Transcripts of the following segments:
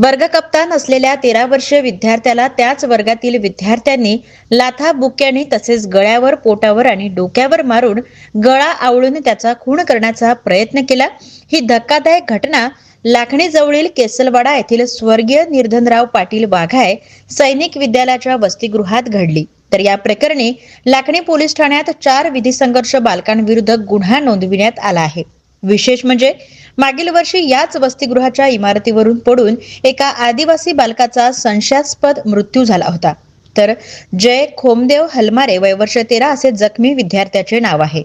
वर्ग कप्तान असलेल्या 13 वर्षीय विद्यार्थ्याला त्याच वर्गातील विद्यार्थ्यांनी लाथा बुक्क्याने तसेच गळ्यावर, पोटावर आणि डोक्यावर मारून गळा आवळून त्याचा खून करण्याचा प्रयत्न केला। ही धक्कादायक घटना लाखणी जवळील केसलवाडा येथील स्वर्गीय निर्धनराव पाटील वाघाय सैनिक विद्यालयाच्या वसतिगृहात घडली। तर या प्रकरणी लाखणी पोलीस ठाण्यात 4 विधी संघर्ष बालकांविरुद्ध गुन्हा नोंदविण्यात आला आहे। विशेष म्हणजे मागील वर्षी याच वसतिगृहाच्या इमारतीवरून पडून एका आदिवासी बालकाचा संशयास्पद मृत्यू झाला होता। तर जय खोमदेव हलमारे वय वर्ष 13 असे जखमी विद्यार्थ्याचे नाव आहे।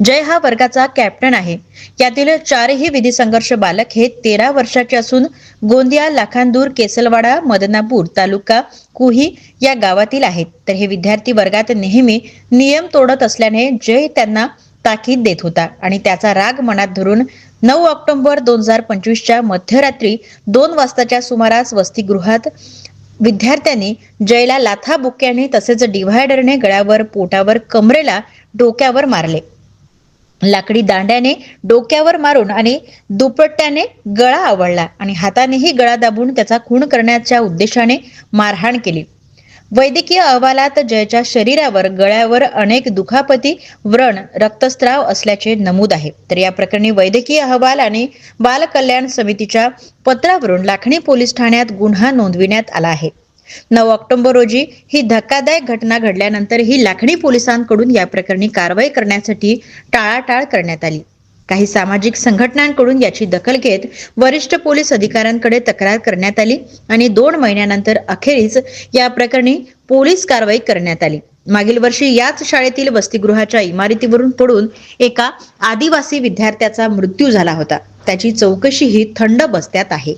जय हा वर्गाचा कॅप्टन आहे। यातील 4ही विधी संघर्ष बालक हे 13 वर्षाचे असून गोंदिया, लाखांदूर, केसलवाडा, मदनापूर तालुका कुही या गावातील आहेत। तर हे विद्यार्थी वर्गात नेहमी नियम तोडत असल्याने जय त्यांना ताकीद देत होता आणि त्याचा राग मनात धरून 9 ऑक्टोबर 2025च्या मध्यरात्री 2 वाजताच्या सुमारास वसतिगृहात विद्यार्थ्यांनी जयला लाथा बुक्क्याने तसेच डिव्हायडरने गळ्यावर, पोटावर, कमरेला, डोक्यावर मारले। लाकडी दांड्याने डोक्यावर मारून आणि दुपट्ट्याने गळा आवळला आणि हातानेही गळा दाबून त्याचा खून करण्याच्या उद्देशाने मारहाण केली। वैद्यकीय अहवालात जयच्या शरीरावर, गळ्यावर अनेक दुखापती, व्रण, रक्तस्राव असल्याचे नमूद आहे। तर या प्रकरणी वैद्यकीय अहवाल आणि बाल कल्याण समितीच्या पत्रावरून लाखणी पोलीस ठाण्यात गुन्हा नोंदविण्यात आला आहे। 9 ऑक्टोबर रोजी ही धक्कादायक घटना घडल्यानंतर ही लाखणी पोलिसांकडून या प्रकरणी कारवाई करण्यासाठी टाळाटाळ करण्यात आली। काही सामाजिक संघटनांकडून याची दखल घेत वरिष्ठ पोलीस अधिकाऱ्यांकडे तक्रार करण्यात आली आणि 2 महिन्यानंतर अखेरीस या प्रकरणी पोलीस कारवाई करण्यात आली। मागील वर्षी याच शाळेतील वसतिगृहाच्या इमारतीवरून पडून एका आदिवासी विद्यार्थ्याचा मृत्यू झाला होता। त्याची चौकशी ही थंड बस्त्यात आहे।